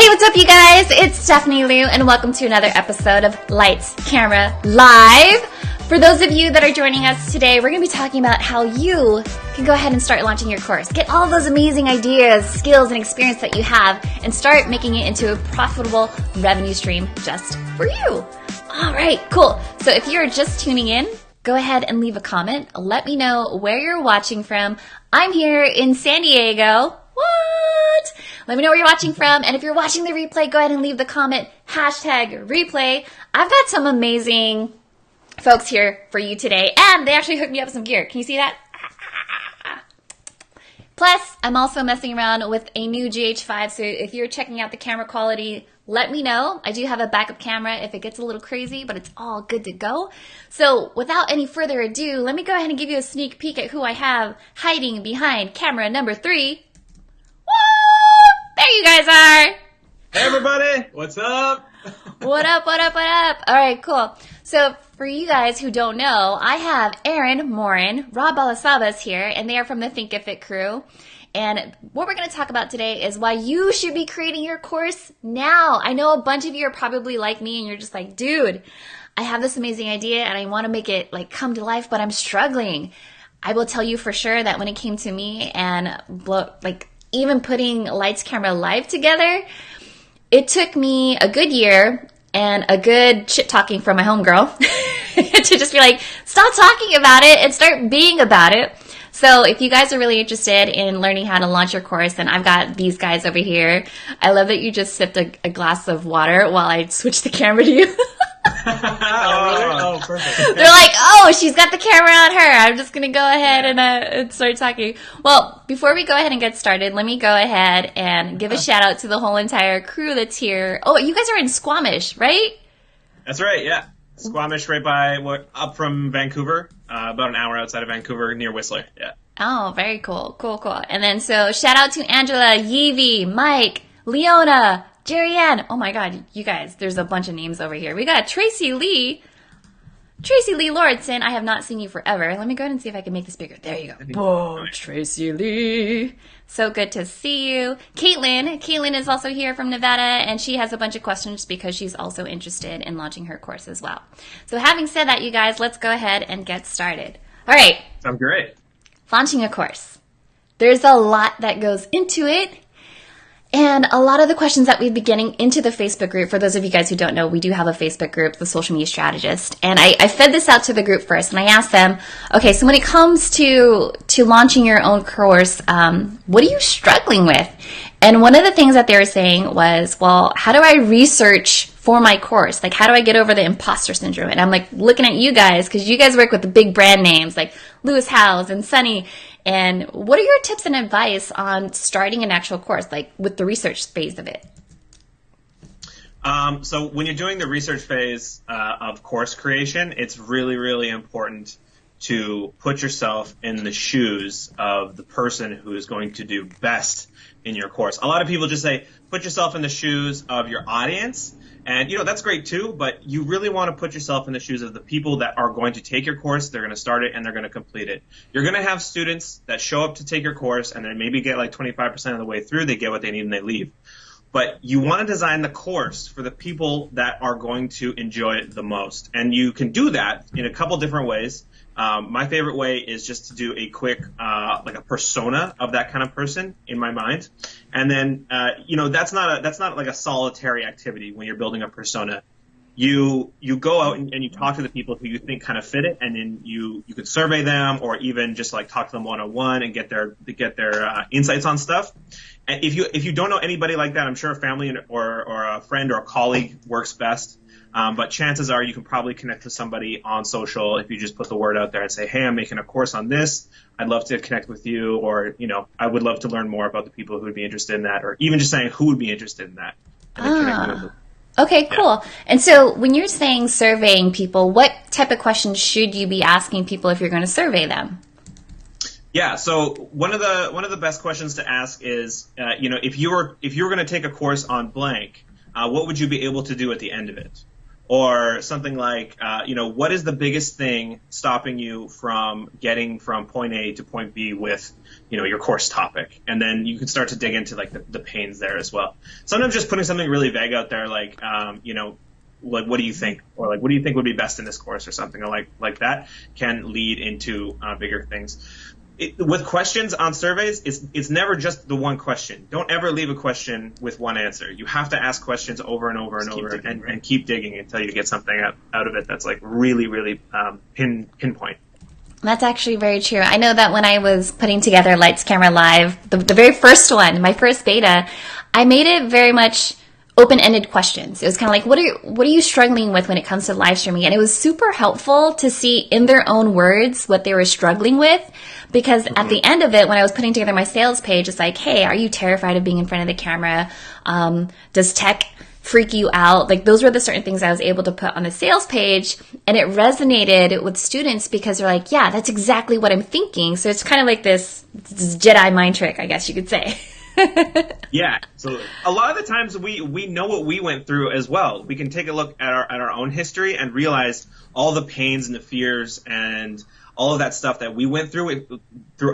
What's up, you guys? It's Stephanie Liu, and welcome to another episode of Lights, Camera, Live. For those of you that are joining us today, we're going to be talking about how you can go ahead and start launching your course. Get all those amazing ideas, skills, and experience that you have, and start making it into a profitable revenue stream just for you. All right, cool. So if you're just tuning in, go ahead and leave a comment. Let me know where you're watching from. I'm here in San Diego. What? Let me know where you're watching from. And if you're watching the replay, go ahead and leave the comment, #replay. I've got some amazing folks here for you today. And they actually hooked me up with some gear. Can you see that? Plus, I'm also messing around with a new GH5. So if you're checking out the camera quality, let me know. I do have a backup camera if it gets a little crazy, but it's all good to go. So without any further ado, let me go ahead and give you a sneak peek at who I have hiding behind camera number 3. There you guys are. Hey everybody, what's up? What up? All right, cool. So for you guys who don't know, I have Aaron, Morin, Rob Balasabas here, and they are from the Thinkific crew. And what we're going to talk about today is why you should be creating your course now. I know a bunch of you are probably like me and you're just like, dude, I have this amazing idea and I want to make it like come to life, but I'm struggling. I will tell you for sure that when it came to me and even putting Lights, Camera, Live together, it took me a good year and a good shit talking from my homegirl to just be like, stop talking about it and start being about it. So if you guys are really interested in learning how to launch your course, then I've got these guys over here. I love that you just sipped a glass of water while I switched the camera to you. Oh, perfect. They're like, oh, she's got the camera on her. I'm just going to go ahead and start talking. Well, before we go ahead and get started, let me go ahead and give a shout out to the whole entire crew that's here. Oh, you guys are in Squamish, right? That's right, yeah. Squamish right up from Vancouver, about an hour outside of Vancouver near Whistler, yeah. Oh, very cool. Cool. And then so shout out to Angela, Yeevee, Mike, Leona, Jerry Ann. Oh my God, you guys, there's a bunch of names over here. We got Tracy Lee Lauritsen. I have not seen you forever. Let me go ahead and see if I can make this bigger. There you go. Whoa, Tracy Lee. So good to see you. Caitlin is also here from Nevada, and she has a bunch of questions because she's also interested in launching her course as well. So having said that, you guys, let's go ahead and get started. All right. Sounds great. Launching a course. There's a lot that goes into it. And a lot of the questions that we've been getting into the Facebook group, for those of you guys who don't know, we do have a Facebook group, the Social Media Strategist. And I fed this out to the group first, and I asked them, okay, so when it comes to launching your own course, what are you struggling with? And one of the things that they were saying was, well, how do I research for my course? Like, how do I get over the imposter syndrome? And I'm like looking at you guys, because you guys work with the big brand names like Lewis Howes and Sunny. And what are your tips and advice on starting an actual course, like with the research phase of it? So when you're doing the research phase of course creation, it's really, really important to put yourself in the shoes of the person who is going to do best in your course. A lot of people just say, put yourself in the shoes of your audience. And, that's great too, but you really want to put yourself in the shoes of the people that are going to take your course, they're going to start it, and they're going to complete it. You're going to have students that show up to take your course, and then maybe get like 25% of the way through, they get what they need, and they leave. But you want to design the course for the people that are going to enjoy it the most. And you can do that in a couple different ways. My favorite way is just to do a quick, like a persona of that kind of person in my mind. And then, that's not like a solitary activity when you're building a persona. You go out and you talk to the people who you think kind of fit it, and then you can survey them, or even just like talk to them one-on-one and get their insights on stuff. And if you don't know anybody like that, I'm sure a family or a friend or a colleague works best. But chances are you can probably connect with somebody on social if you just put the word out there and say, hey, I'm making a course on this. I'd love to connect with you, or, I would love to learn more about the people who would be interested in that, or even just saying who would be interested in that. And then connecting with them. Okay, cool. Yeah. And so when you're saying surveying people, what type of questions should you be asking people if you're going to survey them? Yeah, so one of the best questions to ask is, if you were going to take a course on blank, what would you be able to do at the end of it? Or something like, what is the biggest thing stopping you from getting from point A to point B with, your course topic? And then you can start to dig into like the pains there as well. Sometimes just putting something really vague out there, like, like, what do you think? Or like, what do you think would be best in this course or something like that can lead into bigger things. With questions on surveys, it's never just the one question. Don't ever leave a question with one answer. You have to ask questions over and over and over and keep digging until you get something out of it that's like really, really pinpoint. That's actually very true. I know that when I was putting together Lights Camera Live, the very first one, my first beta, I made it very much open-ended questions. It was kind of like, what are you struggling with when it comes to live streaming? And it was super helpful to see in their own words what they were struggling with. Because at the end of it, when I was putting together my sales page, it's like, hey, are you terrified of being in front of the camera? Does tech freak you out? Like, those were the certain things I was able to put on the sales page, and it resonated with students because they're like, yeah, that's exactly what I'm thinking. So it's kind of like this Jedi mind trick, I guess you could say. Yeah, absolutely. A lot of the times we know what we went through as well. We can take a look at our own history and realize all the pains and the fears and all of that stuff that we went through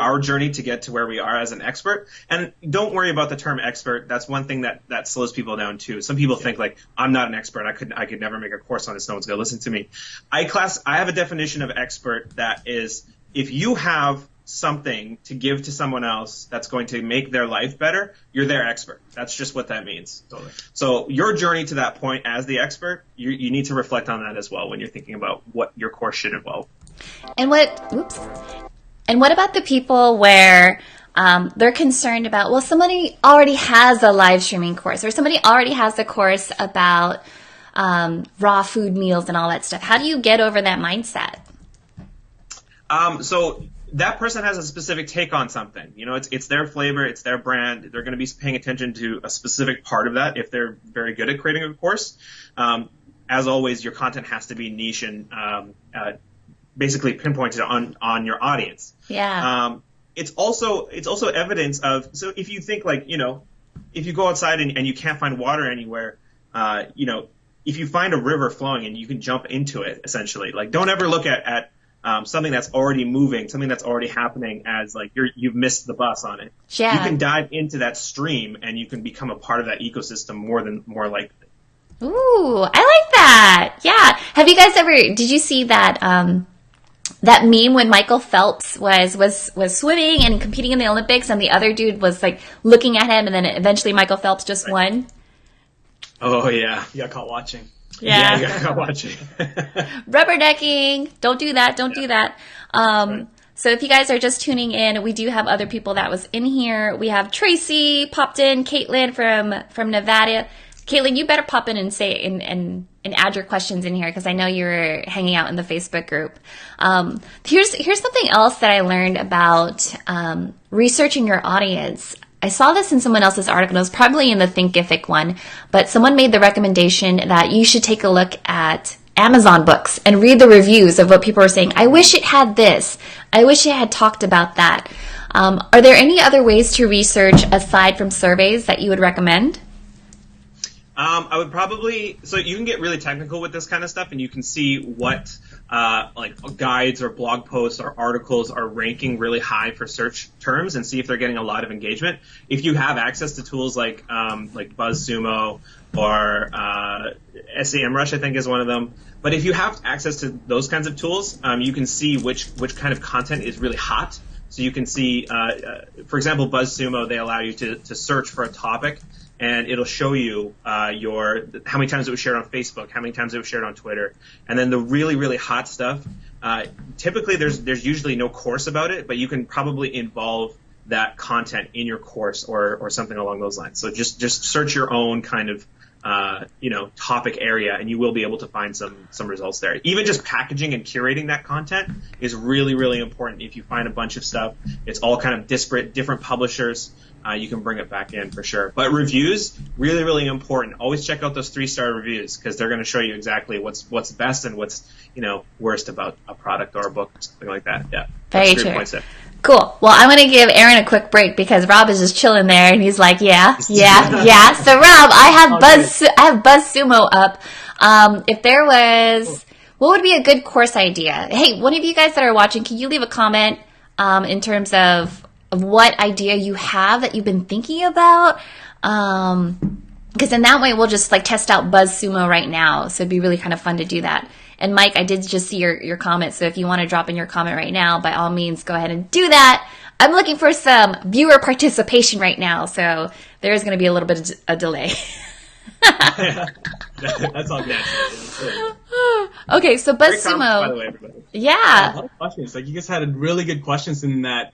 our journey to get to where we are as an expert. And don't worry about the term expert. That's one thing that slows people down too. Some people think like, I'm not an expert. I could never make a course on this. No one's going to listen to me. I have a definition of expert that is, if you have something to give to someone else that's going to make their life better, you're their expert. That's just what that means. Totally. So your journey to that point as the expert, you need to reflect on that as well when you're thinking about what your course should involve. And what about the people where they're concerned about, well, somebody already has a live streaming course, or somebody already has a course about raw food meals and all that stuff. How do you get over that mindset? So that person has a specific take on something. It's their flavor, it's their brand. They're going to be paying attention to a specific part of that if they're very good at creating a course. As always, your content has to be niche and basically pinpointed on your audience. Yeah. It's also evidence of, so if you think like, if you go outside and you can't find water anywhere, if you find a river flowing and you can jump into it, essentially, like, don't ever look at something that's already moving, something that's already happening as like you've missed the bus on it. Yeah. You can dive into that stream and you can become a part of that ecosystem more likely. Ooh, I like that. Yeah. Have you guys did you see that that meme when Michael Phelps was swimming and competing in the Olympics and the other dude was like looking at him and then eventually Michael Phelps just won? Oh yeah. You got caught watching. Yeah, you got caught watching. Rubbernecking. Don't do that. Don't do that. So if you guys are just tuning in, we do have other people that was in here. We have Tracy popped in, Caitlin from Nevada. Caitlin, you better pop in and say and add your questions in here because I know you're hanging out in the Facebook group. Here's something else that I learned about researching your audience. I saw this in someone else's article. It was probably in the Thinkific one, but someone made the recommendation that you should take a look at Amazon books and read the reviews of what people are saying. I wish it had this. I wish it had talked about that. Are there any other ways to research aside from surveys that you would recommend? I would probably, so you can get really technical with this kind of stuff and you can see what like guides or blog posts or articles are ranking really high for search terms and see if they're getting a lot of engagement. If you have access to tools like BuzzSumo or SEMrush, I think is one of them. But if you have access to those kinds of tools, you can see which kind of content is really hot. So you can see, for example, BuzzSumo, they allow you to search for a topic. And it'll show you how many times it was shared on Facebook, how many times it was shared on Twitter, and then the really, really hot stuff. Typically, there's usually no course about it, but you can probably involve that content in your course or something along those lines. So just search your own kind of topic area, and you will be able to find some results there. Even just packaging and curating that content is really, really important. If you find a bunch of stuff, it's all kind of disparate, different publishers. You can bring it back in for sure. But reviews, really, really important. Always check out those 3-star reviews because they're going to show you exactly what's best and what's worst about a product or a book or something like that. Yeah, very true. Cool. Well, I'm going to give Aaron a quick break because Rob is just chilling there, and he's like, yeah. So, Rob, I have BuzzSumo up. If there was, what would be a good course idea? Hey, one of you guys that are watching, can you leave a comment in terms of what idea you have that you've been thinking about? Because in that way, we'll just like test out BuzzSumo right now. So it'd be really kind of fun to do that. And Mike, I did just see your comment. So if you want to drop in your comment right now, by all means, go ahead and do that. I'm looking for some viewer participation right now. So there is going to be a little bit of a delay. That's all natural. Okay, so BuzzSumo. By the way, everybody. Yeah. A lot of questions. Like you guys had really good questions in that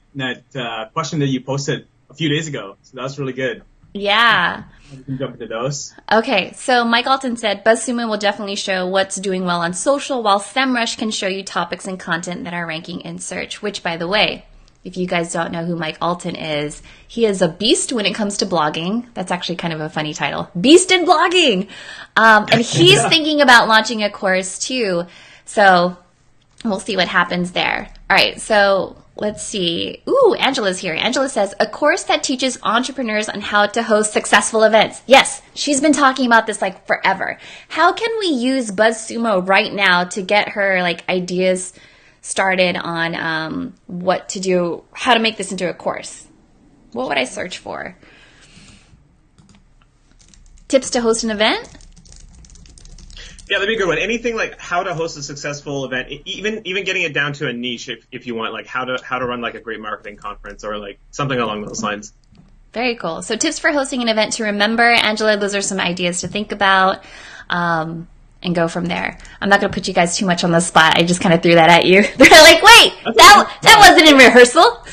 question that you posted a few days ago. So that was really good. Yeah. We can jump into those. Okay, so Mike Alton said, BuzzSumo will definitely show what's doing well on social, while SEMrush can show you topics and content that are ranking in search, which, by the way, if you guys don't know who Mike Alton is, he is a beast when it comes to blogging. That's actually kind of a funny title. Beast in blogging! And he's thinking about launching a course, too. So we'll see what happens there. All right, so let's see. Ooh, Angela's here. Angela says, a course that teaches entrepreneurs on how to host successful events. Yes, she's been talking about this like forever. How can we use BuzzSumo right now to get her like ideas started on what to do, how to make this into a course? What would I search for? Tips to host an event? Yeah, that'd be a good one. Anything like how to host a successful event, even getting it down to a niche if you want, like how to run like a great marketing conference or like something along those lines. Very cool. So tips for hosting an event to remember. Angela, those are some ideas to think about and go from there. I'm not going to put you guys too much on the spot. I just kind of threw that at you. They're like, wait, that wasn't in rehearsal.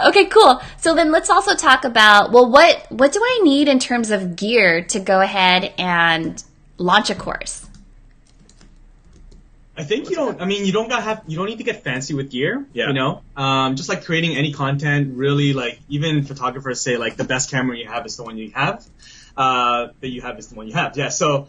Okay, cool. So then let's also talk about, well, what do I need in terms of gear to go ahead and launch a course? I think you don't need to get fancy with gear, Yeah. you know? Just like creating any content, really, like even photographers say like the best camera you have is the one you have. That you have is the one you have. Yeah. So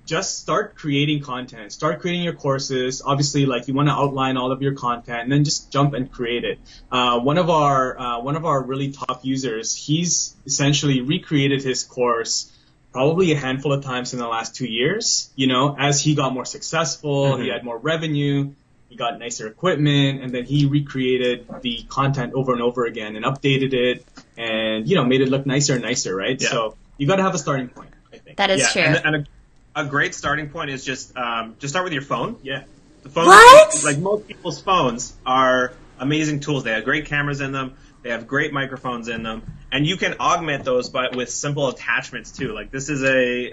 just start creating content, start creating your courses. Obviously, like you want to outline all of your content and then just jump and create it. One of our really top users, he's essentially recreated his course probably a handful of times in the last 2 years. You know, as he got more successful, he had more revenue, he got nicer equipment, and then he recreated the content over and over again and updated it and, you know, made it look nicer and nicer, right? Yeah. So you got to have a starting point, I think. That is true. And a great starting point is just start with your phone. Yeah. The phone, What? like most people's phones are amazing tools. They have great cameras in them. They have great microphones in them, and you can augment those with simple attachments too. Like this is a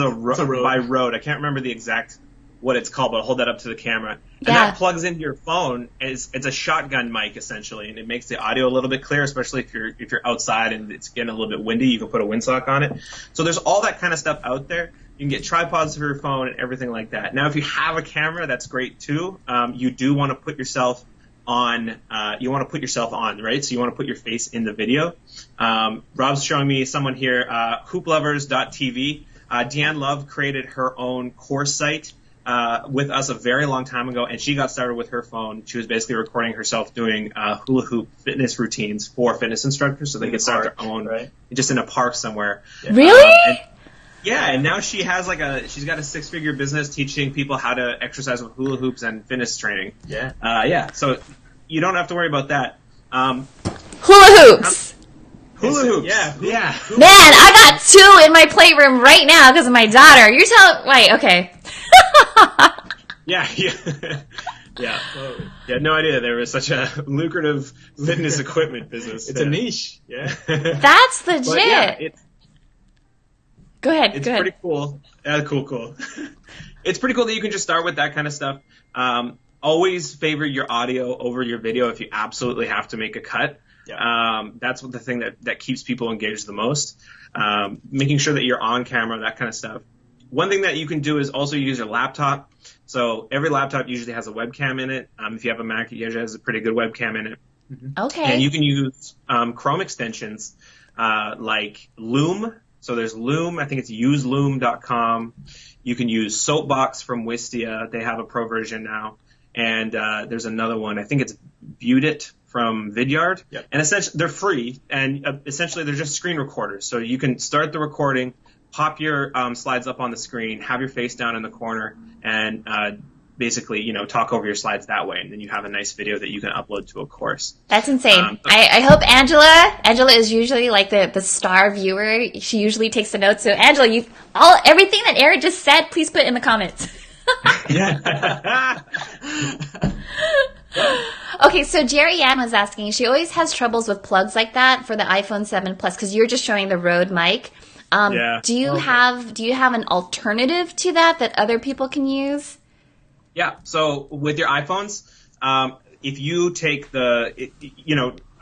Rode. By Rode. I can't remember the exact what it's called, but I'll hold that up to the camera. And that plugs into your phone. It's a shotgun mic essentially, and it makes the audio a little bit clearer, especially if you're outside and it's getting a little bit windy. You can put a windsock on it. So there's all that kind of stuff out there. You can get tripods for your phone and everything like that. Now, if you have a camera, that's great too. You do want to put yourself on. You want to put yourself on, right? So you want to put your face in the video. Rob's showing me someone here, hooplovers.tv. Deanne Love created her own course site with us a very long time ago, and she got started with her phone. She was basically recording herself doing hula hoop fitness routines for fitness instructors so they could start their own, right? Just in a park somewhere. Really? And now she's got a 6-figure business teaching people how to exercise with hula hoops and fitness training. Yeah. So you don't have to worry about that. Hula hoops. Hula hoops. Yeah. Man, I got 2 in my playroom right now because of my daughter. You're telling, wait, okay. Yeah. You had no idea there was such a lucrative fitness equipment business. It's a niche. Yeah. That's legit. But yeah, Go ahead. it's pretty cool. Cool. It's pretty cool that you can just start with that kind of stuff. Always favor your audio over your video if you absolutely have to make a cut. Yeah. That's the thing that keeps people engaged the most. Making sure that you're on camera, that kind of stuff. One thing that you can do is also use your laptop. So every laptop usually has a webcam in it. If you have a Mac, it usually has a pretty good webcam in it. Okay. And you can use Chrome extensions like Loom So there's Loom. I think it's useloom.com. You can use Soapbox from Wistia. They have a pro version now. And there's another one. I think it's Viewit from Vidyard. Yep. And essentially, they're free. And essentially, they're just screen recorders. So you can start the recording, pop your slides up on the screen, have your face down in the corner, and basically, talk over your slides that way. And then you have a nice video that you can upload to a course. That's insane. I hope Angela is usually like the star viewer. She usually takes the notes. So Angela, everything that Aaron just said, please put in the comments. Yeah. Okay, so Jerry Ann was asking, she always has troubles with plugs like that for the iPhone 7 Plus because you're just showing the Rode mic. Do you have an alternative to that other people can use? Yeah. So with your iPhones, if you take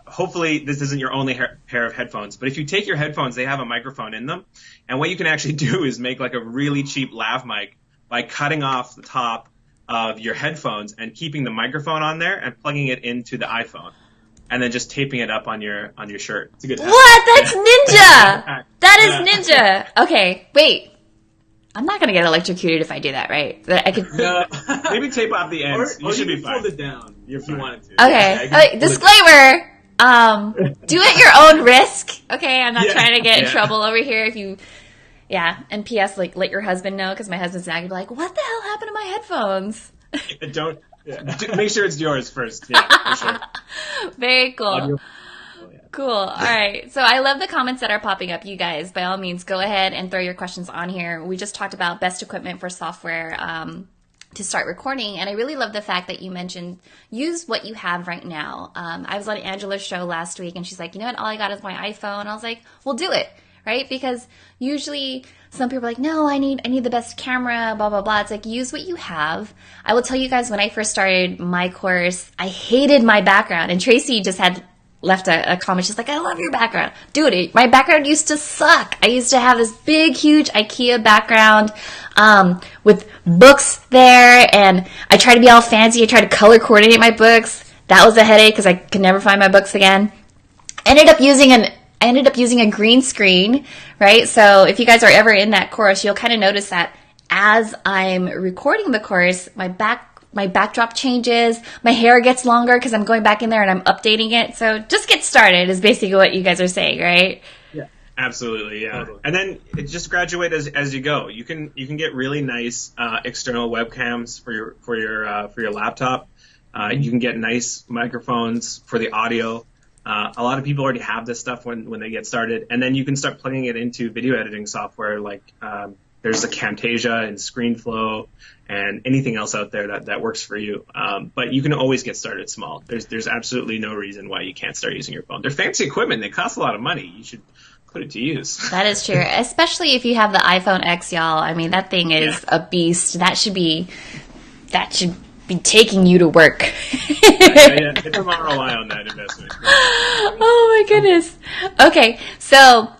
hopefully this isn't your only pair of headphones, but if you take your headphones, they have a microphone in them. And what you can actually do is make like a really cheap lav mic by cutting off the top of your headphones and keeping the microphone on there and plugging it into the iPhone. And then just taping it up on your shirt. It's a good hack. What? That's ninja! That is ninja! Okay, wait. I'm not gonna get electrocuted if I do that, right? I could. Maybe tape off the ends. You should be fine. Fold it down if you wanted to. Okay. Disclaimer. Do at your own risk. Okay, I'm not trying to get in trouble over here. If you, and P.S. like let your husband know because my husband's not gonna be like, what the hell happened to my headphones? Don't. Make sure it's yours first. Yeah, for sure. Very cool. Cool. All right. So I love the comments that are popping up. You guys, by all means, go ahead and throw your questions on here. We just talked about best equipment for software to start recording. And I really love the fact that you mentioned use what you have right now. I was on Angela's show last week and she's like, you know what? All I got is my iPhone. I was like, well, do it. Right? Because usually some people are like, no, I need the best camera, blah, blah, blah. It's like, use what you have. I will tell you guys, when I first started my course, I hated my background. And Tracy just had left a comment. She's like, I love your background. Dude, my background used to suck. I used to have this big, huge IKEA background with books there. And I tried to be all fancy. I tried to color coordinate my books. That was a headache because I could never find my books again. I ended up using a green screen, right? So if you guys are ever in that course, you'll kind of notice that as I'm recording the course, my backdrop changes, my hair gets longer because I'm going back in there and I'm updating it. So just get started is basically what you guys are saying, right? Yeah, absolutely. Yeah. And then just graduate as you go. You can get really nice external webcams for your laptop. You can get nice microphones for the audio. A lot of people already have this stuff when they get started, and then you can start plugging it into video editing software like there's a Camtasia and ScreenFlow and anything else out there that works for you. But you can always get started small. There's absolutely no reason why you can't start using your phone. They're fancy equipment. They cost a lot of money. You should put it to use. That is true, especially if you have the iPhone X, y'all. I mean, that thing is a beast. That should be taking you to work. Yeah. It's an ROI on that investment. Oh my goodness. Okay, so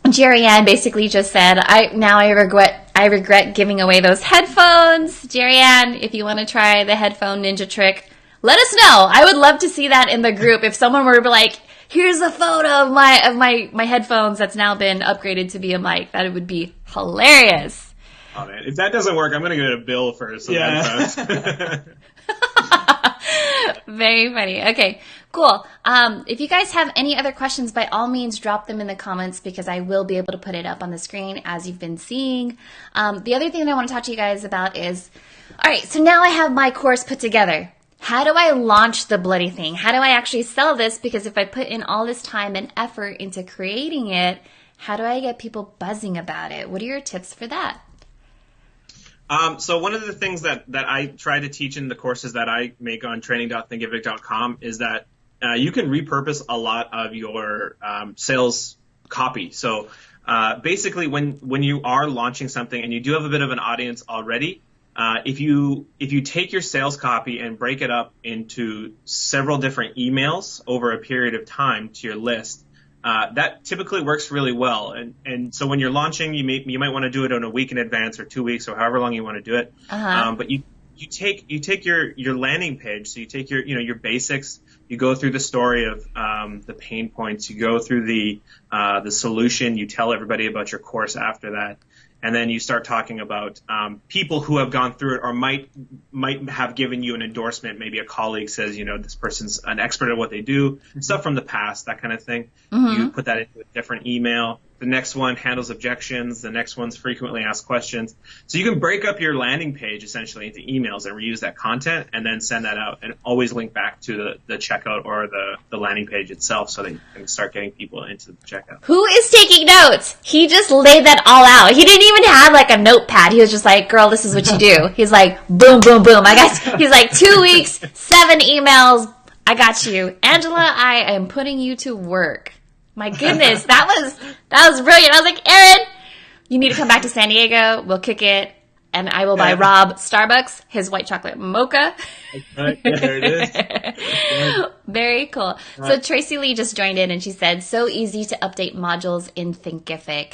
Jerry Ann basically just said, I regret giving away those headphones. Jerry Ann, if you want to try the headphone ninja trick, let us know. I would love to see that in the group. If someone were to be like, here's a photo of my headphones that's now been upgraded to be a mic, that would be hilarious. Oh man, if that doesn't work, I'm gonna get a bill for some headphones. Very funny. Okay, cool. If you guys have any other questions, by all means, drop them in the comments because I will be able to put it up on the screen as you've been seeing. The other thing that I want to talk to you guys about is, all right, so now I have my course put together. How do I launch the bloody thing? How do I actually sell this? Because if I put in all this time and effort into creating it, how do I get people buzzing about it? What are your tips for that? So one of the things that I try to teach in the courses that I make on training.thinkific.com is that you can repurpose a lot of your sales copy. So basically, when you are launching something and you do have a bit of an audience already, if you take your sales copy and break it up into several different emails over a period of time to your list, that typically works really well. And so when you're launching, you might want to do it in a week in advance or 2 weeks or however long you want to do it. But you take your landing page. So you take your basics, You go through the story of the pain points. You go through the solution. You tell everybody about your course after that. And then you start talking about people who have gone through it or might have given you an endorsement. Maybe a colleague says, this person's an expert at what they do, stuff from the past, that kind of thing. You put that into a different email. The next one handles objections. The next one's frequently asked questions. So you can break up your landing page essentially into emails and reuse that content and then send that out and always link back to the checkout or the landing page itself so that you can start getting people into the checkout. Who is taking notes? He just laid that all out. He didn't even have like a notepad. He was just like, girl, this is what you do. He's like, boom, boom, boom. He's like 2 weeks, 7 emails. I got you. Angela, I am putting you to work. My goodness, that was brilliant. I was like, Aaron, you need to come back to San Diego. We'll kick it, and I will buy Rob Starbucks his white chocolate mocha. There it is. Very cool. So Tracy Lee just joined in, and she said, so easy to update modules in Thinkific.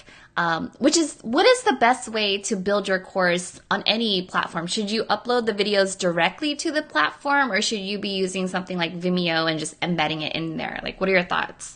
What is the best way to build your course on any platform? Should you upload the videos directly to the platform, or should you be using something like Vimeo and just embedding it in there? Like, what are your thoughts?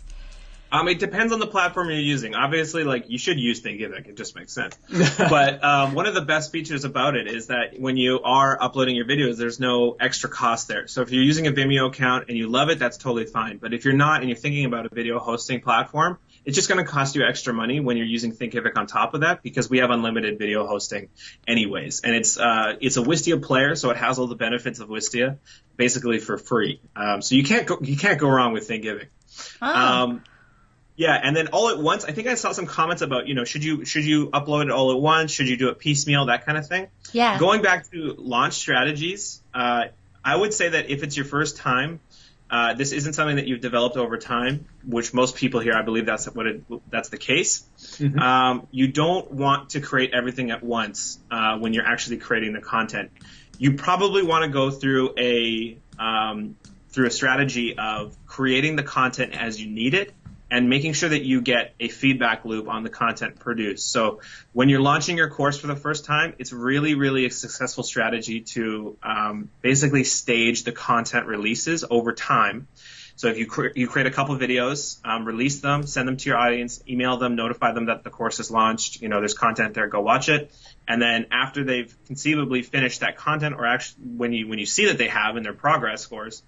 It depends on the platform you're using. Obviously, you should use Thinkific. It just makes sense. But one of the best features about it is that when you are uploading your videos, there's no extra cost there. So if you're using a Vimeo account and you love it, that's totally fine. But if you're not and you're thinking about a video hosting platform, it's just going to cost you extra money when you're using Thinkific on top of that because we have unlimited video hosting anyways. And it's a Wistia player, so it has all the benefits of Wistia basically for free. So you can't go wrong with Thinkific. Oh. Yeah, and then all at once, I think I saw some comments about, should you upload it all at once? Should you do it piecemeal? That kind of thing. Yeah. Going back to launch strategies, I would say that if it's your first time, this isn't something that you've developed over time, which most people here, I believe that's the case. Mm-hmm. You don't want to create everything at once when you're actually creating the content. You probably want to go through a strategy of creating the content as you need it, and making sure that you get a feedback loop on the content produced. So when you're launching your course for the first time, it's really, really a successful strategy to basically stage the content releases over time. So if you create a couple videos, release them, send them to your audience, email them, notify them that the course is launched, there's content there, go watch it. And then after they've conceivably finished that content, or actually when you see that they have in their progress scores,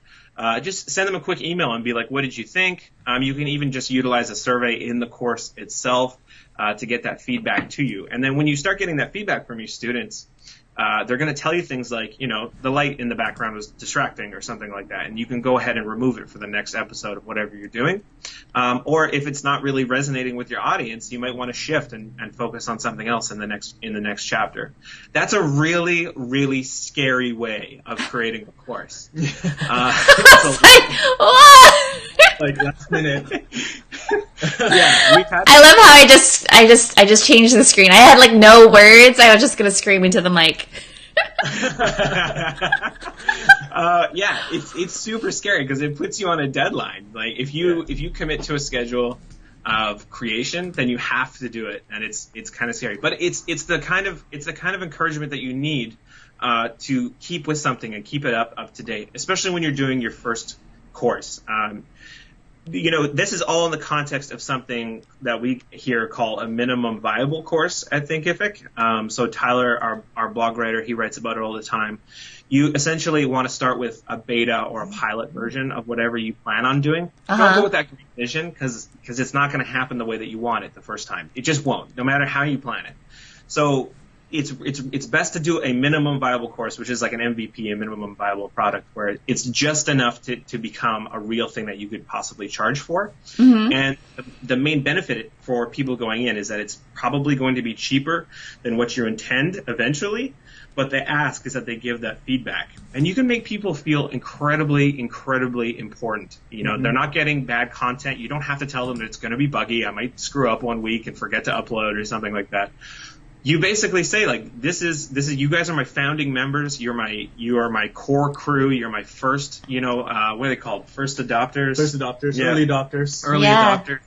just send them a quick email and be like, what did you think? You can even just utilize a survey in the course itself to get that feedback to you. And then when you start getting that feedback from your students, they're going to tell you things like, the light in the background was distracting or something like that. And you can go ahead and remove it for the next episode of whatever you're doing. Or if it's not really resonating with your audience, you might want to shift and focus on something else in the next chapter. That's a really, really scary way of creating a course. Like last minute. Yeah, I love how I just changed the screen. I had no words. I was just gonna scream into the mic. Yeah, it's super scary because it puts you on a deadline. Like if you commit to a schedule of creation, then you have to do it, and it's kind of scary. But it's the kind of encouragement that you need to keep with something and keep it up to date, especially when you're doing your first course. This is all in the context of something that we here call a minimum viable course at Thinkific. So Tyler, our blog writer, he writes about it all the time. You essentially want to start with a beta or a pilot version of whatever you plan on doing. Don't go with that great vision because it's not going to happen the way that you want it the first time. It just won't, no matter how you plan it. So it's best to do a minimum viable course, which is like an MVP, a minimum viable product, where it's just enough to become a real thing that you could possibly charge for. Mm-hmm. And the main benefit for people going in is that it's probably going to be cheaper than what you intend eventually. But the ask is that they give that feedback. And you can make people feel incredibly, incredibly important. Mm-hmm. They're not getting bad content. You don't have to tell them that it's going to be buggy. I might screw up one week and forget to upload or something like that. You basically say this is you guys are my founding members. You are my core crew. You're my first, what are they called? First adopters. Yeah. Early adopters. Early adopters.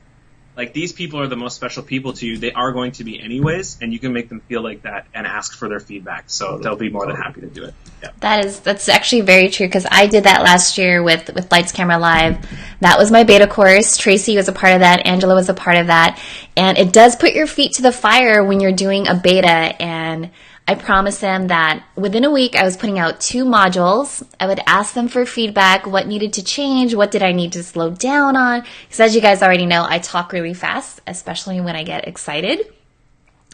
Like, these people are the most special people to you. They are going to be anyways, and you can make them feel like that and ask for their feedback. So they'll be more than happy to do it. Yeah. That's actually very true, because I did that last year with Lights Camera Live. That was my beta course. Tracy was a part of that. Angela was a part of that. And it does put your feet to the fire when you're doing a beta. And I promised them that within a week I was putting out 2 modules. I would ask them for feedback, what needed to change, what did I need to slow down on. Because as you guys already know, I talk really fast, especially when I get excited.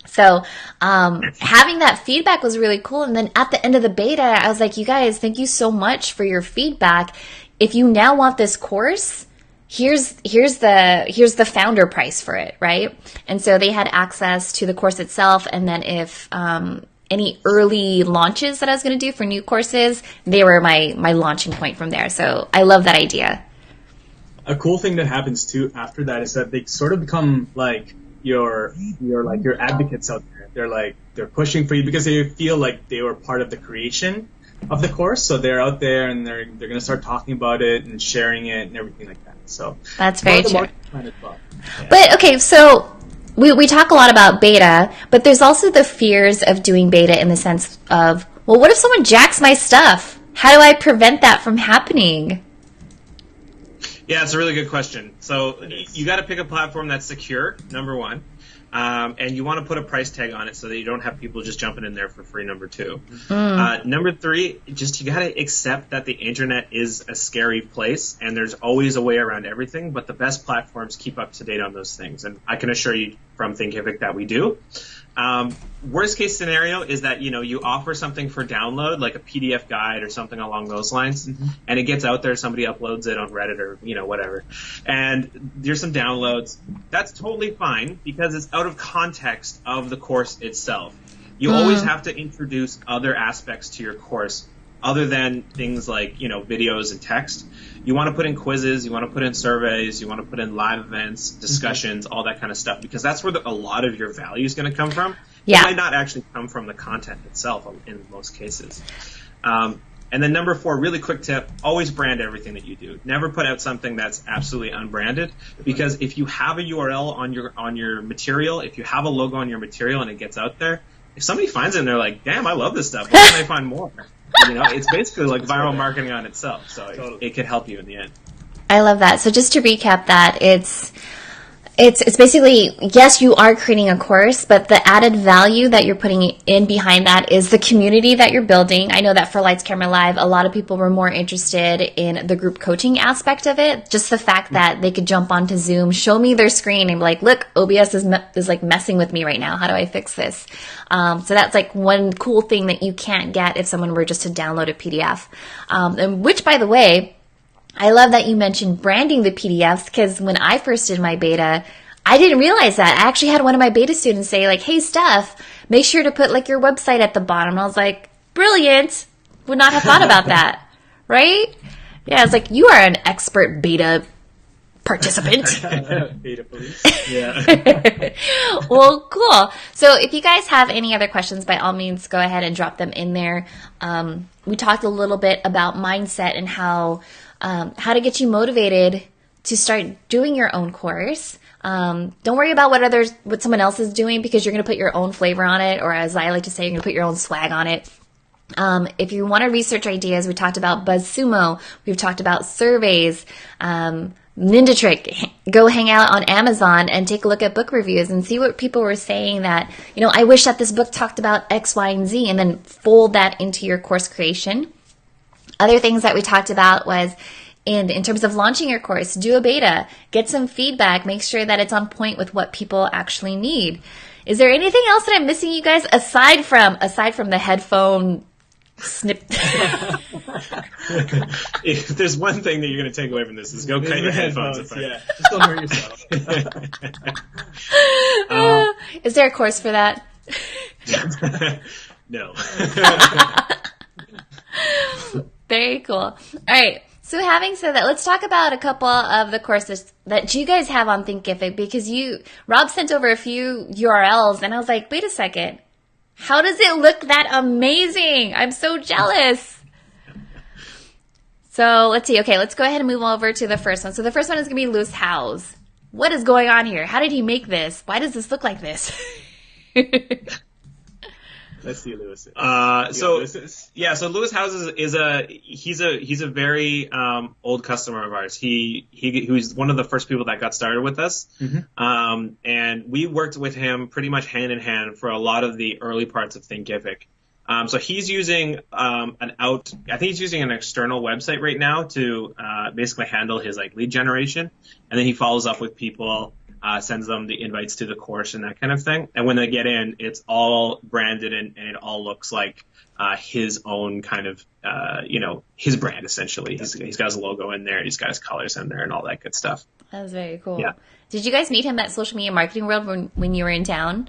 So having that feedback was really cool. And then at the end of the beta, I was like, you guys, thank you so much for your feedback. If you now want this course, here's the founder price for it, right? And so they had access to the course itself. And then if any early launches that I was going to do for new courses, they were my launching point from there. So I love that idea. A cool thing that happens too after that is that they sort of become like your advocates out there. They're pushing for you because they feel like they were part of the creation of the course. So they're out there and they're going to start talking about it and sharing it and everything like that. So that's very true. Yeah. But okay, so we talk a lot about beta, but there's also the fears of doing beta in the sense of, well, what if someone jacks my stuff? How do I prevent that from happening? Yeah, it's a really good question. So you got to pick a platform that's secure, number one. And you want to put a price tag on it so that you don't have people just jumping in there for free, number 2. Number 3, you got to accept that the internet is a scary place and there's always a way around everything, but the best platforms keep up to date on those things. And I can assure you from Thinkific that we do. Worst case scenario is that, you offer something for download, like a PDF guide or something along those lines, and it gets out there, somebody uploads it on Reddit or, whatever. And there's some downloads. That's totally fine because it's out of context of the course itself. You always have to introduce other aspects to your course other than things like, videos and text. You want to put in quizzes, you want to put in surveys, you want to put in live events, discussions, all that kind of stuff, because that's where a lot of your value is going to come from. Yeah. It might not actually come from the content itself in most cases. And then number 4, really quick tip, always brand everything that you do. Never put out something that's absolutely unbranded, because if you have a URL on your material, if you have a logo on your material and it gets out there, if somebody finds it and they're like, damn, I love this stuff, where can I find more? It's basically like viral marketing on itself, so it could help you in the end. I love that. So just to recap that, it's basically, yes, you are creating a course, but the added value that you're putting in behind that is the community that you're building. I know that for Lights Camera Live, a lot of people were more interested in the group coaching aspect of it. Just the fact that they could jump onto Zoom, show me their screen, and be like, look, OBS is like messing with me right now. How do I fix this? So that's like one cool thing that you can't get if someone were just to download a PDF. And which, by the way, I love that you mentioned branding the PDFs, because when I first did my beta, I didn't realize that. I actually had one of my beta students say, like, hey, Steph, make sure to put like your website at the bottom. And I was like, brilliant. Would not have thought about that. Right? Yeah, it's like, you are an expert beta participant. Beta police. Yeah. Well, cool. So if you guys have any other questions, by all means, go ahead and drop them in there. We talked a little bit about mindset and how to get you motivated to start doing your own course. Don't worry about what someone else is doing, because you're going to put your own flavor on it, or as I like to say, you're going to put your own swag on it. If you want to research ideas, we talked about BuzzSumo, we've talked about surveys, Ninja Trick. Go hang out on Amazon and take a look at book reviews and see what people were saying that, I wish that this book talked about X, Y, and Z, and then fold that into your course creation. Other things that we talked about was in terms of launching your course, do a beta, get some feedback, make sure that it's on point with what people actually need. Is there anything else that I'm missing, you guys, aside from the headphone snip? If there's one thing that you're going to take away from this, is go cut your headphones. Yeah, just don't hurt yourself. Is there a course for that? No. Very cool. All right. So having said that, let's talk about a couple of the courses that you guys have on Thinkific, because Rob sent over a few URLs and I was like, wait a second. How does it look that amazing? I'm so jealous. So let's see. Okay, let's go ahead and move over to the first one. So the first one is going to be Loose House. what is going on here? How did he make this? Why does this look like this? Let's see Lewis. So Lewis Houses he's a very old customer of ours. He was one of the first people that got started with us, and we worked with him pretty much hand in hand for a lot of the early parts of Thinkific. So he's using I think he's using an external website right now to basically handle his like lead generation, and then he follows up with people. Sends them the invites to the course and that kind of thing. And when they get in, it's all branded and it all looks like his own kind of, his brand essentially. He's got his logo in there, he's got his colors in there and all that good stuff. That's very cool. Yeah. Did you guys meet him at Social Media Marketing World when you were in town?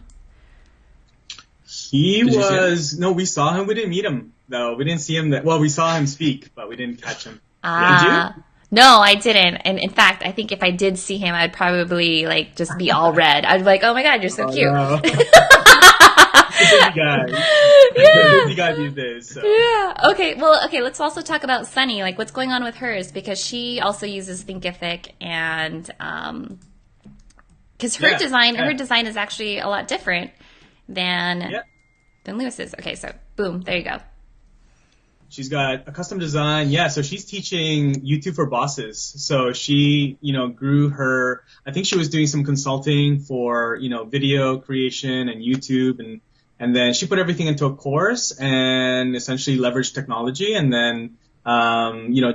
No, we saw him. We didn't meet him though. We didn't see him. We saw him speak, but we didn't catch him. Did you? No, I didn't. And in fact, I think if I did see him, I'd probably like just be all red. I'd be like, oh my God, you're so cute. No. Busy guy. Yeah. Busy guy these days. So. Yeah. Okay. Well, let's also talk about Sunny. Like what's going on with hers, because she also uses Thinkific and, cause her design is actually a lot different than Lewis's. Okay. So boom, there you go. She's got a custom design. Yeah, so she's teaching YouTube for bosses. So she, grew her, I think she was doing some consulting for, video creation and YouTube. And then she put everything into a course and essentially leveraged technology. And then,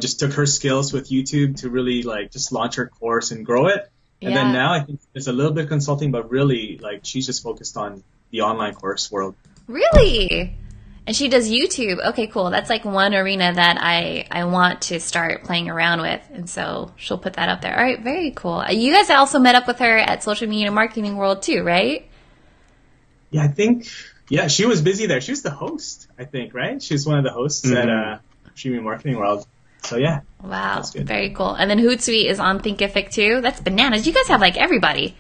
just took her skills with YouTube to really like just launch her course and grow it. And then now I think it's a little bit of consulting, but really like she's just focused on the online course world. Really? And she does YouTube. Okay, cool. That's like one arena that I want to start playing around with. And so she'll put that up there. All right, very cool. You guys also met up with her at Social Media Marketing World too, right? Yeah, I think, she was busy there. She was the host, I think, right? She was one of the hosts at Social Media Marketing World. So yeah. Wow, that's good. Very cool. And then HootSuite is on Thinkific too. That's bananas. You guys have like everybody.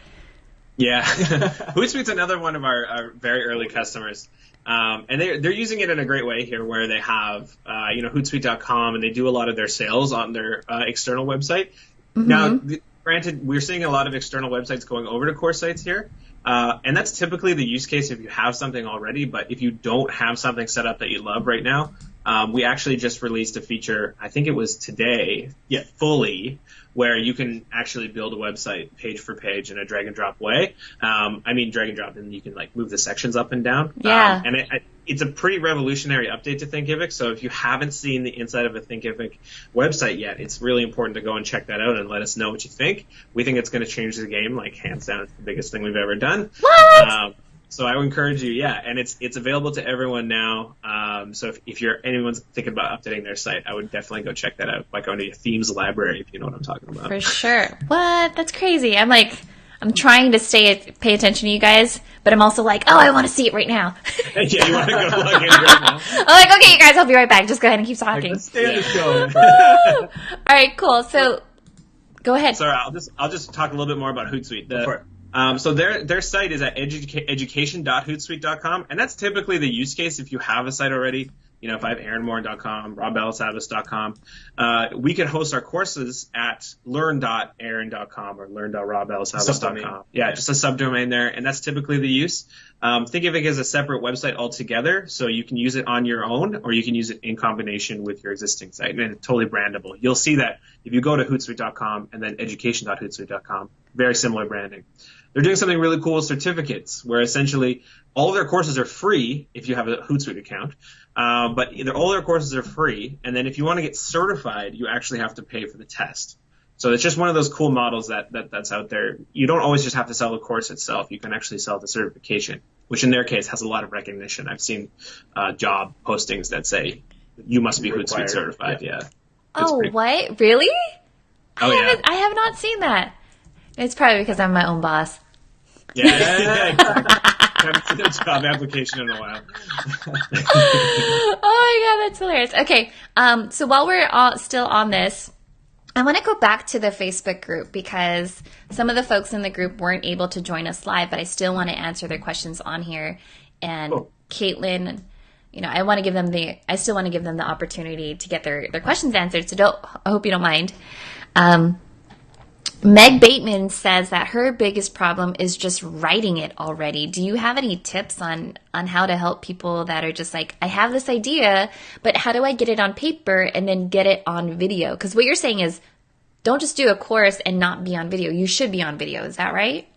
Yeah. HootSuite's another one of our very early customers. And they're using it in a great way here where they have, Hootsuite.com and they do a lot of their sales on their external website. Mm-hmm. Now, granted, we're seeing a lot of external websites going over to course sites here. And that's typically the use case if you have something already. But if you don't have something set up that you love right now, we actually just released a feature, I think it was today, fully, where you can actually build a website page for page in a drag and drop way. Drag and drop, and you can like move the sections up and down. Yeah. It's a pretty revolutionary update to Thinkific. So if you haven't seen the inside of a Thinkific website yet, it's really important to go and check that out and let us know what you think. We think it's going to change the game, like hands down. It's the biggest thing we've ever done. What? So I would encourage you, and it's available to everyone now. So if anyone's thinking about updating their site, I would definitely go check that out by going to your themes library, if you know what I'm talking about. For sure. What? That's crazy. I'm trying to pay attention to you guys, but I'm also like, I want to see it right now. Yeah, you want to go log in right now? I'm like, okay, you guys, I'll be right back. Just go ahead and keep talking. Let's stay on the show. All right, cool. So go ahead. Sorry, I'll just talk a little bit more about Hootsuite. So their site is at education.hootsuite.com, and that's typically the use case if you have a site already. If I have aaronmorin.com, robelsavis.com, we could host our courses at learn.aaron.com or learn.robelsavis.com. Yeah, just a subdomain there, and that's typically the use. Thinkific is a separate website altogether, so you can use it on your own, or you can use it in combination with your existing site, and it's totally brandable. You'll see that if you go to hootsuite.com and then education.hootsuite.com, very similar branding. They're doing something really cool with certificates, where essentially all of their courses are free if you have a Hootsuite account, but all their courses are free, and then if you want to get certified, you actually have to pay for the test. So it's just one of those cool models that's out there. You don't always just have to sell the course itself. You can actually sell the certification, which in their case has a lot of recognition. I've seen job postings that say you must be Hootsuite certified. Yeah. Oh, what? Really? I have not seen that. It's probably because I'm my own boss. Yeah, exactly. Haven't seen a job application in a while. Oh my God, that's hilarious. Okay, so while we're still on this, I want to go back to the Facebook group because some of the folks in the group weren't able to join us live, but I still want to answer their questions on here. And Caitlin, I still want to give them the opportunity to get their questions answered. So I hope you don't mind. Meg Bateman says that her biggest problem is just writing it already. Do you have any tips on how to help people that are just like, I have this idea, but how do I get it on paper and then get it on video? Because what you're saying is, don't just do a course and not be on video. You should be on video. Is that right?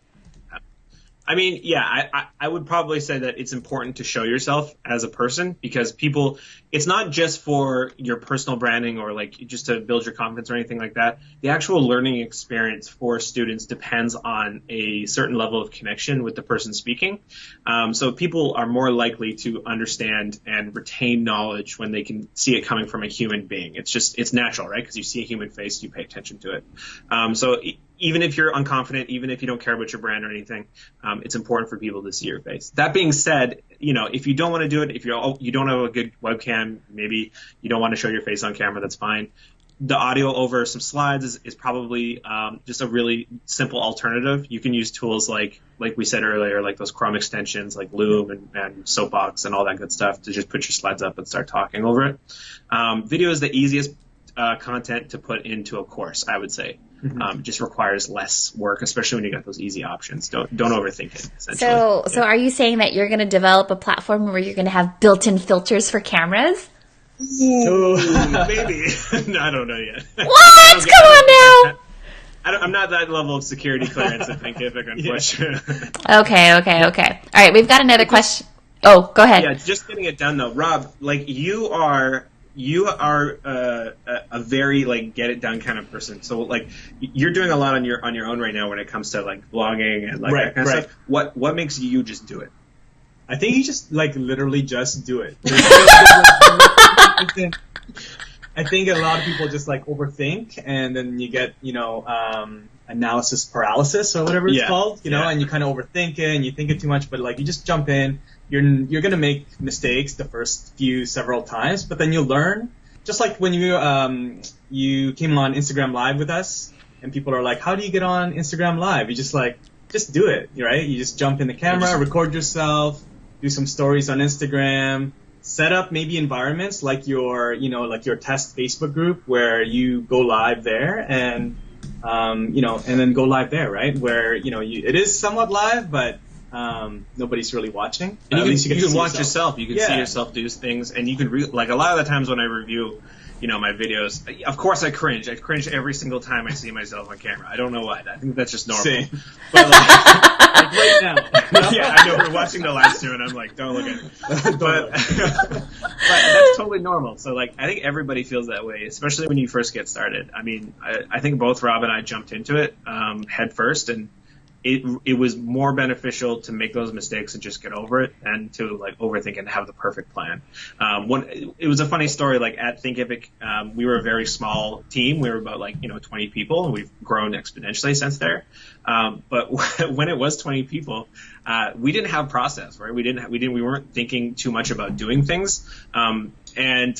I mean, yeah, I would probably say that it's important to show yourself as a person, because people, it's not just for your personal branding or like just to build your confidence or anything like that. The actual learning experience for students depends on a certain level of connection with the person speaking. So people are more likely to understand and retain knowledge when they can see it coming from a human being. It's natural, right? Because you see a human face, you pay attention to it. So even if you're unconfident, even if you don't care about your brand or anything, it's important for people to see your face. That being said, if you don't want to do it, if you don't have a good webcam, maybe you don't want to show your face on camera, that's fine. The audio over some slides is probably just a really simple alternative. You can use tools like we said earlier, like those Chrome extensions like Loom and Soapbox and all that good stuff to just put your slides up and start talking over it. Video is the easiest content to put into a course, I would say. It just requires less work, especially when you got those easy options. Don't overthink it, essentially. So are you saying that you're going to develop a platform where you're going to have built-in filters for cameras? Maybe. No, I don't know yet. What? Come on now. I'm not that level of security clearance at Thinkific, unfortunately. Okay. All right, we've got another question. Oh, go ahead. Yeah, just getting it done though, Rob. Like you are a very like get it done kind of person. So like you're doing a lot on your own right now when it comes to like blogging and like that kind of stuff. What makes you just do it? I think you just like literally just do it. I think a lot of people just like overthink, and then you get analysis paralysis or whatever it's called, and you kind of overthink it and you think it too much, but like you just jump in. You're gonna make mistakes the first several times, but then you'll learn. Just like when you came on Instagram Live with us, and people are like, "How do you get on Instagram Live?" You just do it, right? You just jump in the camera, record yourself, do some stories on Instagram, set up maybe environments like your test Facebook group where you go live there, and and then go live there, right? Where it is somewhat live, but nobody's really watching. And you can watch yourself. You can see yourself do things, and you can like a lot of the times when I review, my videos. Of course, I cringe. I cringe every single time I see myself on camera. I don't know why. I think that's just normal. Same. But like right now, yeah, I know we're watching the live stream, and I'm like, don't look at it. But that's totally normal. So like, I think everybody feels that way, especially when you first get started. I mean, I think both Rob and I jumped into it head first, and it was more beneficial to make those mistakes and just get over it than to like overthink and have the perfect plan. It was a funny story. Like at Thinkific, we were a very small team. We were about 20 people, and we've grown exponentially since there. But when it was 20 people, we didn't have process, right? We weren't thinking too much about doing things. And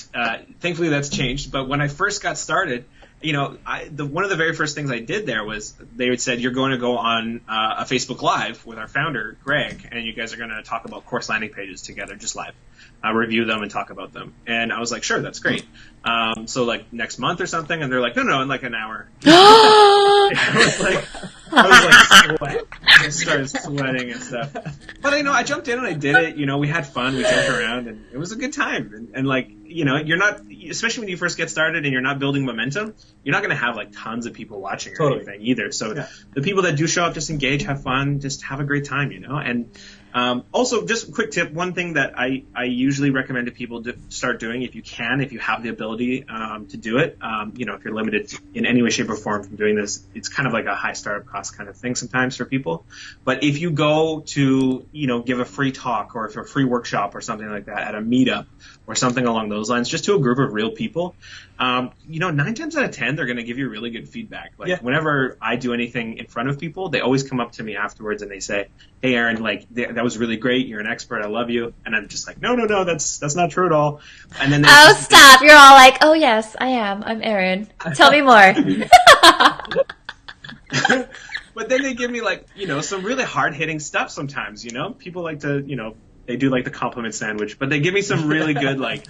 thankfully that's changed. But when I first got started, one of the very first things I did there was they said, you're going to go on a Facebook Live with our founder, Greg, and you guys are going to talk about course landing pages together, just live, review them and talk about them. And I was like, sure, that's great. So like next month or something, and they're like, no, in like an hour. I was like sweat. I started sweating and stuff. But I jumped in and I did it. We had fun. We jumped around, and it was a good time. And like, you're not, especially when you first get started and you're not building momentum, you're not going to have like tons of people watching or anything either. So the people that do show up, just engage, have fun, just have a great time, And also, just a quick tip, one thing that I usually recommend to people to start doing, if you have the ability to do it, if you're limited in any way, shape, or form from doing this, it's kind of like a high startup cost kind of thing sometimes for people. But if you go to, give a free talk or a free workshop or something like that at a meetup or something along those lines, just to a group of real people, 9 times out of 10, they're going to give you really good feedback. Like whenever I do anything in front of people, they always come up to me afterwards and they say, hey, Aaron, like that was really great. You're an expert. I love you. And I'm just like, no, that's not true at all. And then stop. You're all like, oh yes, I am. I'm Aaron. Tell me more. But then they give me like, some really hard hitting stuff sometimes, people like to, they do like the compliment sandwich, but they give me some really good, like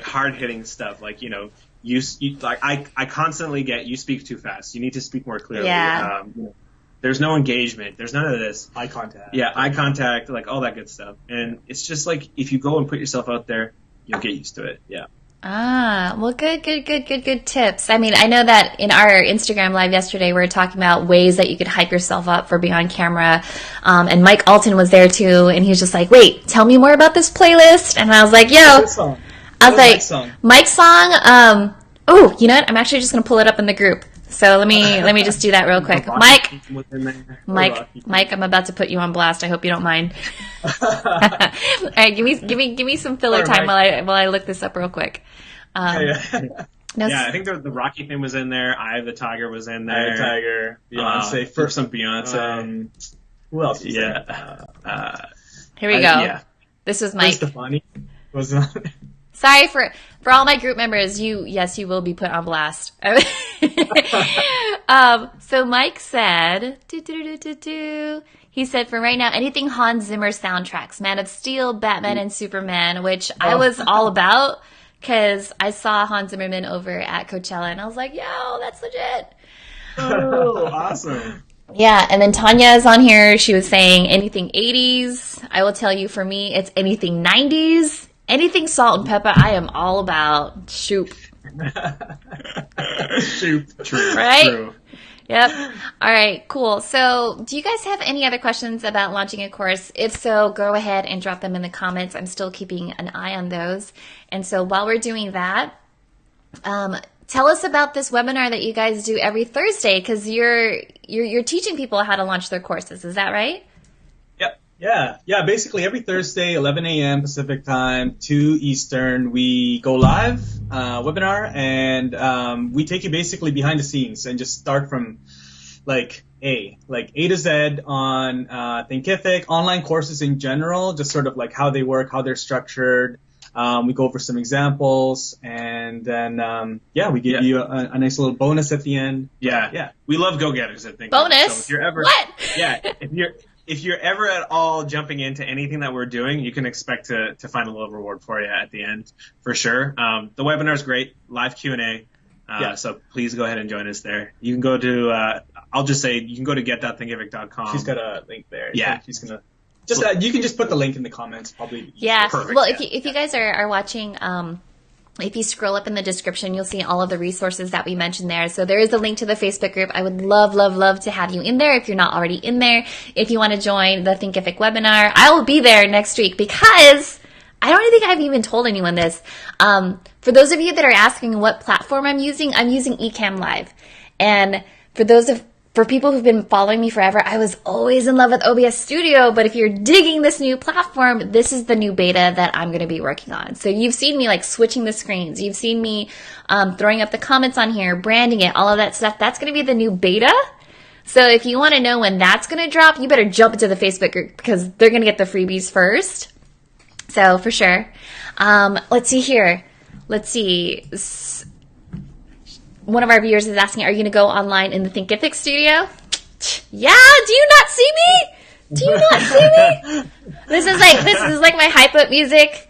hard hitting stuff. Like, like I constantly get, you speak too fast. You need to speak more clearly. Yeah. There's no engagement. There's none of this. Eye contact. Yeah, eye contact, like all that good stuff. And it's just like, if you go and put yourself out there, you'll get used to it. Yeah. Well, good tips. I mean, I know that in our Instagram live yesterday, we were talking about ways that you could hype yourself up for being on camera. And Mike Alton was there too, and he was just like, wait, tell me more about this playlist. And I was like, yo, Mike's song, oh, you know what? I'm actually just going to pull it up in the group. So let me just do that real quick. Mike, I'm about to put you on blast. I hope you don't mind. All right, give me some filler time while I look this up real quick. I think the Rocky thing was in there. Eye of the Tiger was in there. Eye of the Tiger. Beyonce. First some Beyonce. Who else? Here we go. Yeah. This was Mike. Stefani was on. Sorry for all my group members. You will be put on blast. So Mike said, he said, for right now, anything Hans Zimmer soundtracks, Man of Steel, Batman, and Superman, which I was all about because I saw Hans Zimmerman over at Coachella, and I was like, yo, that's legit. Oh, awesome. Yeah, and then Tanya is on here. She was saying anything 80s. I will tell you, for me, it's anything 90s. Anything salt and pepper, I am all about. Shoop. Shoop. True. Right? True. Yep. All right, cool. So do you guys have any other questions about launching a course? If so, go ahead and drop them in the comments. I'm still keeping an eye on those. And so while we're doing that, tell us about this webinar that you guys do every Thursday, because you're teaching people how to launch their courses. Is that right? Yeah. Basically, every Thursday, 11 a.m. Pacific time, 2 Eastern, we go live webinar, and we take you basically behind the scenes and just start from like A to Z on Thinkific, online courses in general, just sort of like how they work, how they're structured. We go over some examples, and then we give you a nice little bonus at the end. Yeah. We love go-getters at Thinkific. Bonus? So if you're ever, what? If you're ever at all jumping into anything that we're doing, you can expect to find a little reward for you at the end, for sure. The webinar is great, live Q&A. So please go ahead and join us there. You can go to, I'll just say, you can go to get.thinkific.com. She's got a link there. Yeah. She's going to, you can just put the link in the comments, probably. Yeah. Perfect. Well, if you guys are watching, if you scroll up in the description, you'll see all of the resources that we mentioned there. So there is a link to the Facebook group. I would love to have you in there if you're not already in there. If you want to join the Thinkific webinar, I will be there next week because I don't think I've even told anyone this. For those of you that are asking what platform I'm using Ecamm Live. And for people who've been following me forever, I was always in love with OBS Studio, but if you're digging this new platform, this is the new beta that I'm going to be working on. So you've seen me like switching the screens. You've seen me throwing up the comments on here, branding it, all of that stuff. That's going to be the new beta. So if you want to know when that's going to drop, you better jump into the Facebook group because they're going to get the freebies first. So for sure. Let's see here. One of our viewers is asking, are you going to go online in the Thinkific studio? Yeah, do you not see me? This is like my hype up music.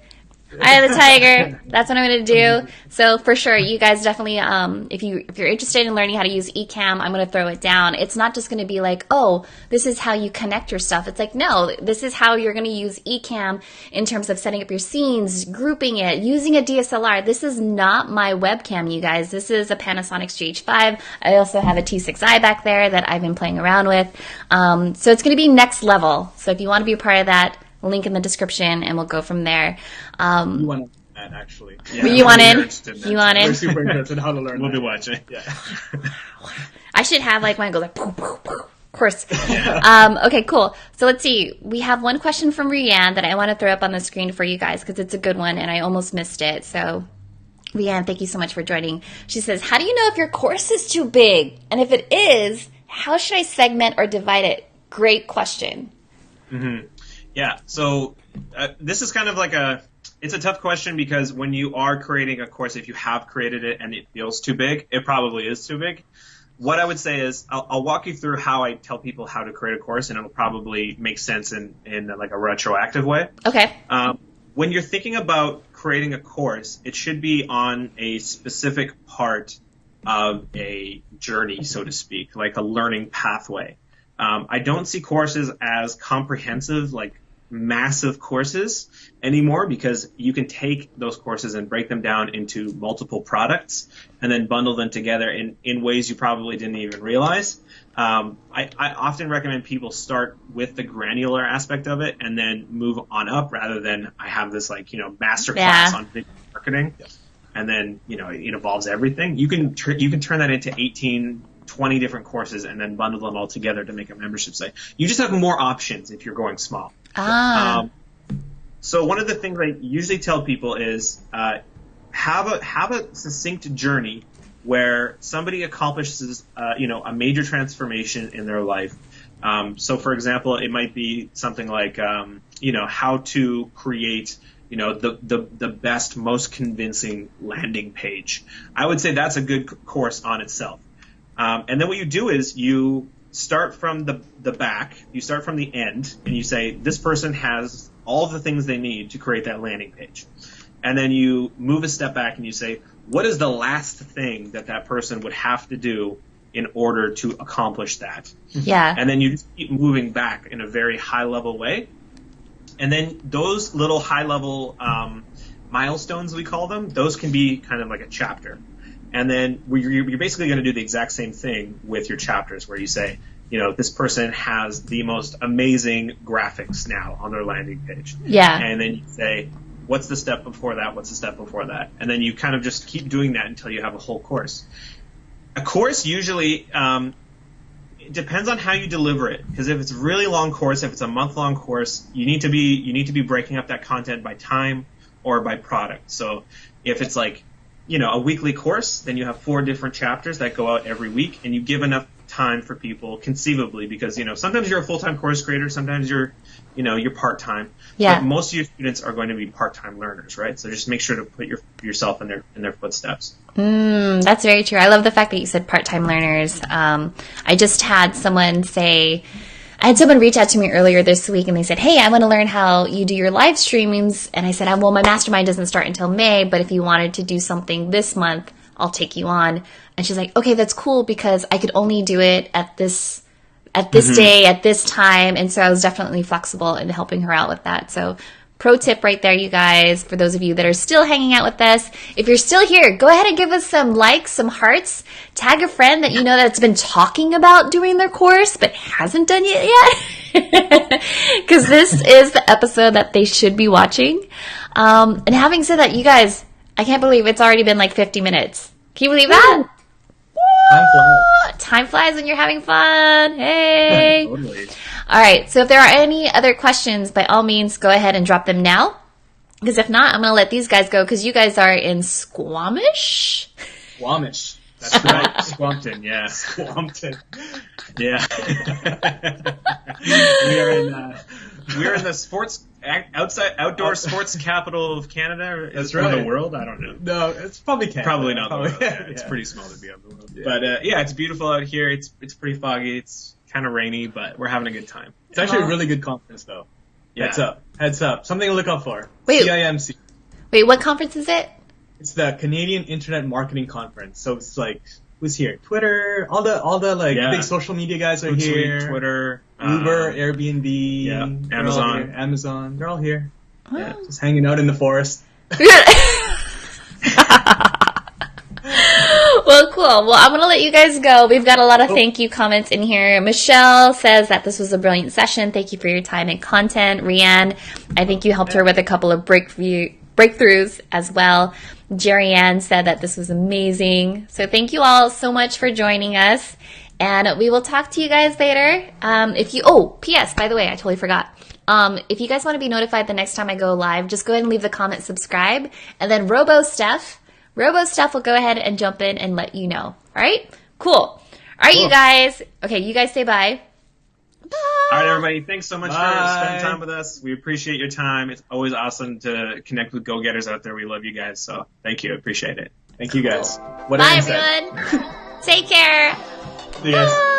Eye of the Tiger. That's what I'm going to do. So for sure, you guys definitely, if you're interested in learning how to use Ecamm, I'm going to throw it down. It's not just going to be like, oh, this is how you connect your stuff. It's like, no, this is how you're going to use Ecamm in terms of setting up your scenes, grouping it, using a DSLR. This is not my webcam, you guys. This is a Panasonic GH5. I also have a T6i back there that I've been playing around with. So it's going to be next level. So if you want to be a part of that, link in the description, and we'll go from there. You want that, actually. Yeah, you want in? You want in? We're super interested in how to learn We'll that. be watching. Yeah. I should have like mine go like, poof, poof, poof. Of course. Okay, cool. So let's see. We have one question from Rianne that I want to throw up on the screen for you guys because it's a good one, and I almost missed it. So Rianne, thank you so much for joining. She says, how do you know if your course is too big? And if it is, how should I segment or divide it? Great question. Mm-hmm. Yeah, so this is kind of like it's a tough question because when you are creating a course, if you have created it and it feels too big, it probably is too big. What I would say is I'll walk you through how I tell people how to create a course, and it'll probably make sense in like a retroactive way. Okay. When you're thinking about creating a course, it should be on a specific part of a journey, so to speak, like a learning pathway. I don't see courses as comprehensive, like massive courses anymore, because you can take those courses and break them down into multiple products and then bundle them together in ways you probably didn't even realize. I often recommend people start with the granular aspect of it and then move on up, rather than I have this master class on video marketing, and then it involves everything. You can turn that into 18, 20 different courses and then bundle them all together to make a membership site. You just have more options if you're going small. So one of the things I usually tell people is have a succinct journey where somebody accomplishes a major transformation in their life. So for example, it might be something like how to create the best, most convincing landing page. I would say that's a good course on itself. And then what you do is you start from the back, you start from the end, and you say, this person has all the things they need to create that landing page. And then you move a step back and you say, what is the last thing that person would have to do in order to accomplish that? Yeah. And then you just keep moving back in a very high-level way. And then those little high-level milestones, we call them, those can be kind of like a chapter. And then you're basically going to do the exact same thing with your chapters, where you say, this person has the most amazing graphics now on their landing page. Yeah. And then you say, what's the step before that? What's the step before that? And then you kind of just keep doing that until you have a whole course. A course usually it depends on how you deliver it, because if it's a really long course, if it's a month-long course, you need to be breaking up that content by time or by product. So if it's like a weekly course, then you have 4 different chapters that go out every week, and you give enough time for people conceivably, because sometimes you're a full-time course creator, sometimes you're part-time. Yeah. But most of your students are going to be part-time learners, right? So just make sure to put yourself in their footsteps. That's very true. I love the fact that you said part-time learners. I just had someone reach out to me earlier this week, and they said, hey, I want to learn how you do your live streamings. And I said, well, my mastermind doesn't start until May, but if you wanted to do something this month, I'll take you on. And she's like, okay, that's cool, because I could only do it at this day, at this time. And so I was definitely flexible in helping her out with that. So pro tip right there, you guys, for those of you that are still hanging out with us. If you're still here, go ahead and give us some likes, some hearts, tag a friend that you know that's been talking about doing their course but hasn't done it yet. Because this is the episode that they should be watching. And having said that, you guys, I can't believe it's already been like 50 minutes. Can you believe that? Time flies. Time flies when you're having fun. Hey. Totally. All right. So if there are any other questions, by all means, go ahead and drop them now. Because if not, I'm going to let these guys go, because you guys are in Squamish. Squamish. That's right. Squampton, yeah. Squampton. Yeah. We're in the sports outdoor sports capital of Canada. That's or right. the world. I don't know. No, it's probably Canada. Probably not the world. Yeah. Yeah, it's pretty small to be on the world. Yeah. But it's beautiful out here. It's pretty foggy. It's kind of rainy, but we're having a good time. It's actually a really good conference, though. Yeah. Heads up. Something to look out for. Wait. CIMC. Wait, what conference is it? It's the Canadian Internet Marketing Conference. So it's like, who's here? Twitter, all the big social media guys are HootSuite, here. Twitter, Uber, Airbnb, yeah, Amazon. They're all here. Yeah. Just hanging out in the forest. Well, cool. Well, I'm going to let you guys go. We've got a lot of thank you comments in here. Michelle says that this was a brilliant session. Thank you for your time and content. Rianne, I think you helped her with a couple of breakthroughs as well. Jerry Ann said that this was amazing. So thank you all so much for joining us. And we will talk to you guys later. P.S., by the way, I totally forgot. If you guys want to be notified the next time I go live, just go ahead and leave the comment, subscribe, and then Robo Steph will go ahead and jump in and let you know. All right? Cool. All right, cool. You guys. Okay, you guys say bye. Bye. All right, everybody. Thanks so much for spending time with us. We appreciate your time. It's always awesome to connect with go-getters out there. We love you guys. So thank you. Appreciate it. Thank you, guys. Bye, everyone. Take care. See you guys. Bye.